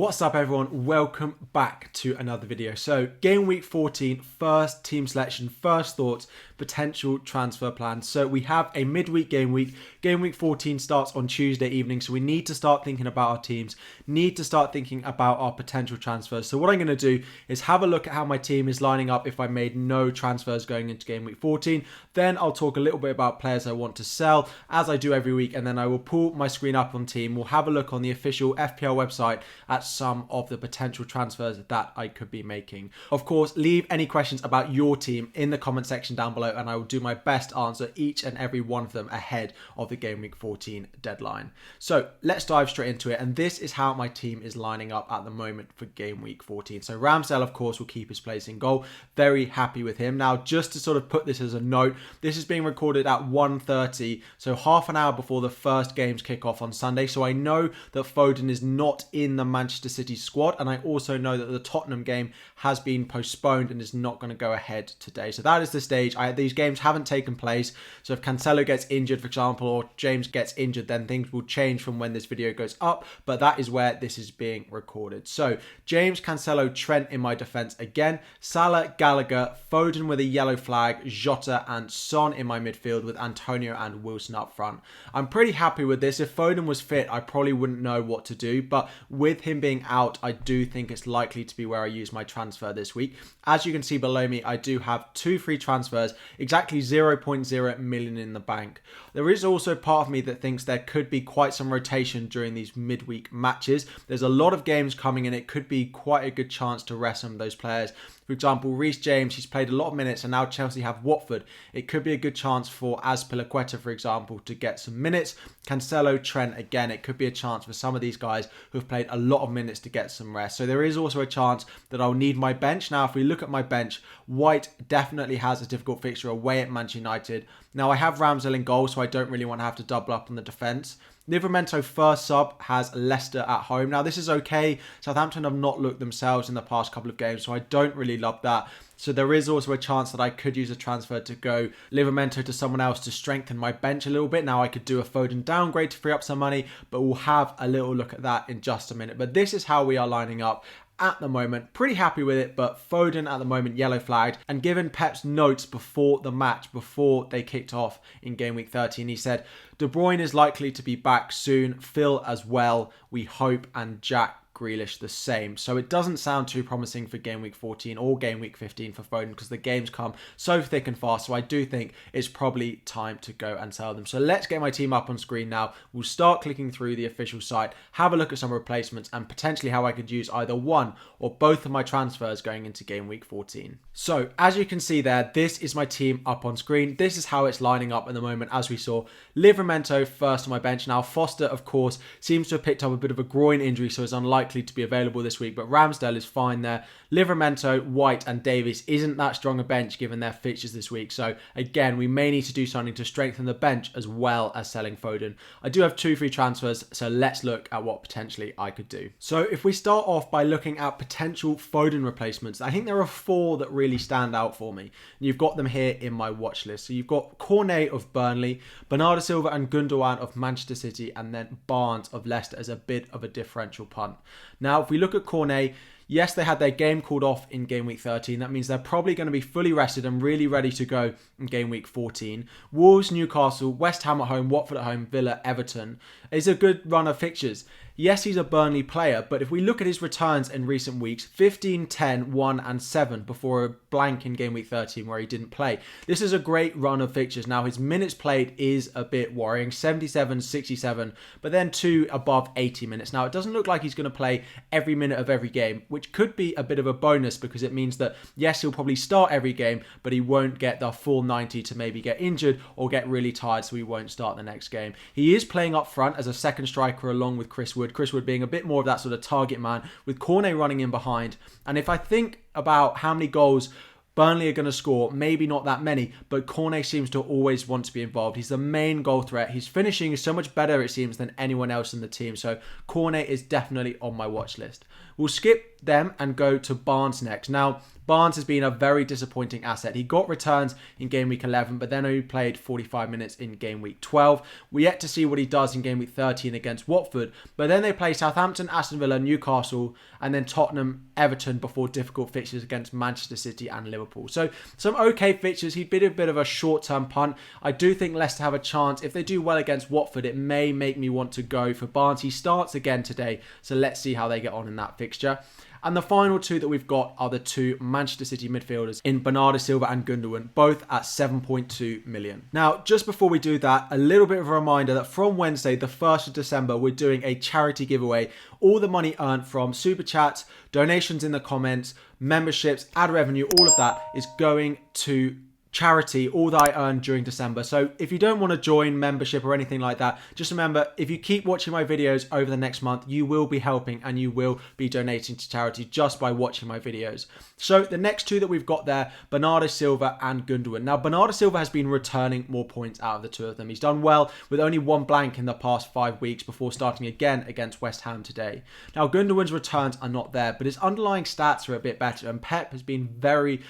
What's up everyone, welcome back to another video. So game week 14, first team selection, first thoughts, potential transfer plans. So we have a midweek game week. Game week 14 starts on Tuesday evening, so we need to start thinking about our teams, need to start thinking about our potential transfers. So what I'm going to do is have a look at how my team is lining up if I made no transfers going into game week 14. Then I'll talk a little bit about players I want to sell, as I do every week, and then I will pull my screen up on team. We'll have a look on the official FPL website at some of the potential transfers that I could be making. Of course, leave any questions about your team in the comment section down below and I will do my best to answer each and every one of them ahead of the game week 14 deadline. So let's dive straight into it, and this is how my team is lining up at the moment for game week 14. So Ramsdale, of course, will keep his place in goal. Very happy with him. Now, just to sort of put this as a note, this is being recorded at 1:30, so half an hour before the first games kick off on Sunday. So I know that Foden is not in the Manchester City squad, and I also know that the Tottenham game has been postponed and is not going to go ahead today. So that is the stage. These games haven't taken place, so if Cancelo gets injured, for example, or James gets injured, then things will change from when this video goes up, but that is where this is being recorded. So James, Cancelo, Trent in my defence again, Salah, Gallagher, Foden with a yellow flag, Jota and Son in my midfield with Antonio and Wilson up front. I'm pretty happy with this. If Foden was fit, I probably wouldn't know what to do, but with him being out, I do think it's likely to be where I use my transfer this week. As you can see below me, I do have 2 free transfers, exactly 0.0 million in the bank. There is also part of me that thinks there could be quite some rotation during these midweek matches. There's a lot of games coming and it could be quite a good chance to rest some of those players. For example, Reece James, he's played a lot of minutes, and now Chelsea have Watford. It could be a good chance for Azpilicueta, for example, to get some minutes. Cancelo, Trent, again, it could be a chance for some of these guys who have played a lot of minutes to get some rest. So there is also a chance that I'll need my bench. Now, if we look at my bench, White definitely has a difficult fixture away at Manchester United. Now, I have Ramsdale in goal, so I don't really want to have to double up on the defence. Livramento first sub has Leicester at home. Now, this is okay. Southampton have not looked themselves in the past couple of games, so I don't really love that. So there is also a chance that I could use a transfer to go Livramento to someone else to strengthen my bench a little bit. Now, I could do a Foden downgrade to free up some money, but we'll have a little look at that in just a minute. But this is how we are lining up at the moment. Pretty happy with it, but Foden at the moment yellow flagged. And given Pep's notes before the match, before they kicked off in game week 13, he said De Bruyne is likely to be back soon, Phil as well, we hope, and Jack Grealish the same. So it doesn't sound too promising for game week 14 or game week 15 for Foden, because the games come so thick and fast. So I do think it's probably time to go and sell them. So let's get my team up on screen now. We'll start clicking through the official site, have a look at some replacements and potentially how I could use either one or both of my transfers going into game week 14. So as you can see there, this is my team up on screen. This is how it's lining up at the moment. As we saw, Livramento first on my bench. Now Foster, of course, seems to have picked up a bit of a groin injury, so is unlikely to be available this week, but Ramsdale is fine there. Livramento, White and Davies isn't that strong a bench given their fixtures this week, so again we may need to do something to strengthen the bench as well as selling Foden. I do have 2 free transfers, so let's look at what potentially I could do. So if we start off by looking at potential Foden replacements, I think there are 4 that really stand out for me. And you've got them here in my watch list. So you've got Cornet of Burnley, Bernardo Silva and Gundogan of Manchester City, and then Barnes of Leicester as a bit of a differential punt. Now, if we look at Cornet, yes, they had their game called off in game week 13. That means they're probably going to be fully rested and really ready to go in game week 14. Wolves, Newcastle, West Ham at home, Watford at home, Villa, Everton is a good run of fixtures. Yes, he's a Burnley player, but if we look at his returns in recent weeks, 15, 10, 1 and 7 before a blank in game week 13 where he didn't play. This is a great run of fixtures. Now, his minutes played is a bit worrying, 77, 67, but then 2 above 80 minutes. Now, it doesn't look like he's going to play every minute of every game, which could be a bit of a bonus because it means that, yes, he'll probably start every game, but he won't get the full 90 to maybe get injured or get really tired, so he won't start the next game. He is playing up front as a second striker along with Chris Wood. Chris Wood being a bit more of that sort of target man with Cornet running in behind. And if I think about how many goals Burnley are going to score, maybe not that many, but Cornet seems to always want to be involved. He's the main goal threat. His finishing is so much better, it seems, than anyone else in the team. So Cornet is definitely on my watch list. We'll skip them and go to Barnes next. Now, Barnes has been a very disappointing asset. He got returns in game week 11, but then only played 45 minutes in game week 12. We're yet to see what he does in game week 13 against Watford, but then they play Southampton, Aston Villa, Newcastle, and then Tottenham, Everton before difficult fixtures against Manchester City and Liverpool. So some okay fixtures. He'd been a bit of a short-term punt. I do think Leicester have a chance. If they do well against Watford, it may make me want to go for Barnes. He starts again today, so let's see how they get on in that fixture. And the final two that we've got are the two Manchester City midfielders in Bernardo Silva and Gundogan, both at 7.2 million. Now, just before we do that, a little bit of a reminder that from Wednesday, the 1st of December, we're doing a charity giveaway. All the money earned from super chats, donations in the comments, memberships, ad revenue, all of that is going to charity, all that I earned during December. So if you don't want to join membership or anything like that, just remember, if you keep watching my videos over the next month, you will be helping and you will be donating to charity just by watching my videos. So the next two that we've got there, Bernardo Silva and Gundogan. Now, Bernardo Silva has been returning more points out of the two of them. He's done well with only one blank in the past 5 weeks before starting again against West Ham today. Now, Gundogan's returns are not there, but his underlying stats are a bit better, and Pep has been very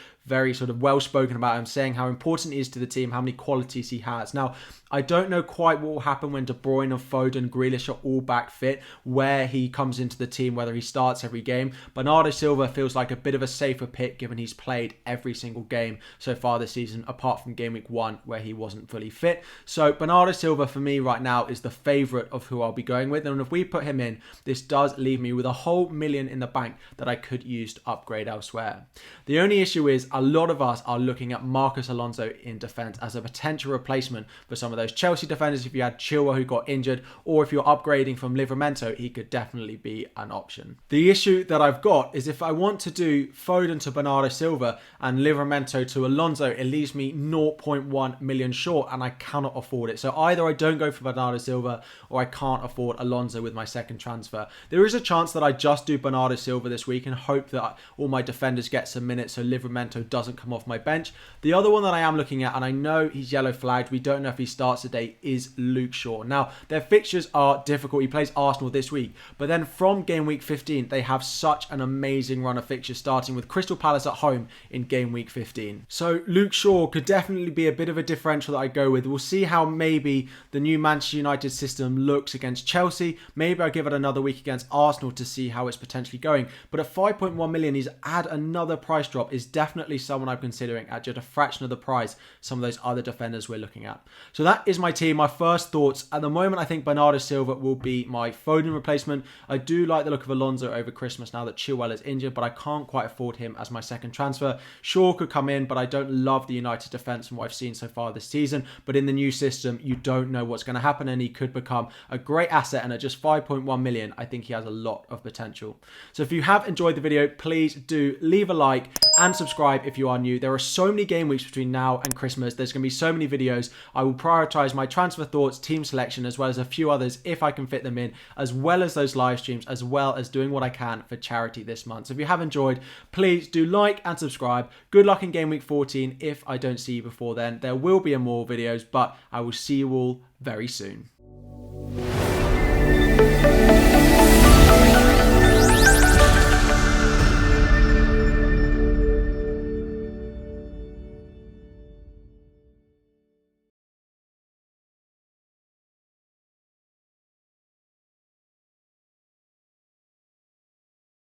sort of well spoken about him, saying how important he is to the team, how many qualities he has. Now, I don't know quite what will happen when De Bruyne, Foden, Grealish are all back fit, where he comes into the team, whether he starts every game. Bernardo Silva feels like a bit of a safer pick given he's played every single game so far this season, apart from game week 1 where he wasn't fully fit. So Bernardo Silva for me right now is the favourite of who I'll be going with. And if we put him in, this does leave me with a whole million in the bank that I could use to upgrade elsewhere. The only issue is a lot of us are looking at Marcos Alonso in defence as a potential replacement for some of those Chelsea defenders. If you had Chilwell who got injured, or if you're upgrading from Livramento, he could definitely be an option. The issue that I've got is if I want to do Foden to Bernardo Silva and Livramento to Alonso, it leaves me 0.1 million short and I cannot afford it. So either I don't go for Bernardo Silva or I can't afford Alonso with my second transfer. There is a chance that I just do Bernardo Silva this week and hope that all my defenders get some minutes so Livramento doesn't come off my bench. The other one that I am looking at, and I know he's yellow flagged, we don't know if he starts today, is Luke Shaw. Now, their fixtures are difficult. He plays Arsenal this week, but then from game week 15, they have such an amazing run of fixtures, starting with Crystal Palace at home in game week 15. So Luke Shaw could definitely be a bit of a differential that I go with. We'll see how maybe the new Manchester United system looks against Chelsea. Maybe I'll give it another week against Arsenal to see how it's potentially going. But at 5.1 million, he's add another price drop is definitely someone I'm considering at just a fraction of the price some of those other defenders we're looking at. So that is my team. My first thoughts at the moment, I think Bernardo Silva will be my Foden replacement. I do like the look of Alonso over Christmas now that Chilwell is injured, but I can't quite afford him as my second transfer. Shaw could come in, but I don't love the United defence from what I've seen so far this season. But in the new system, you don't know what's going to happen, and he could become a great asset. And at just 5.1 million, I think he has a lot of potential. So if you have enjoyed the video, please do leave a like and subscribe if you are new. There are so many game weeks between now and Christmas. There's going to be so many videos. I will prioritise my transfer thoughts, team selection, as well as a few others if I can fit them in, as well as those live streams, as well as doing what I can for charity this month. So if you have enjoyed, please do like and subscribe. Good luck in game week 14 if I don't see you before then. There will be more videos, but I will see you all very soon.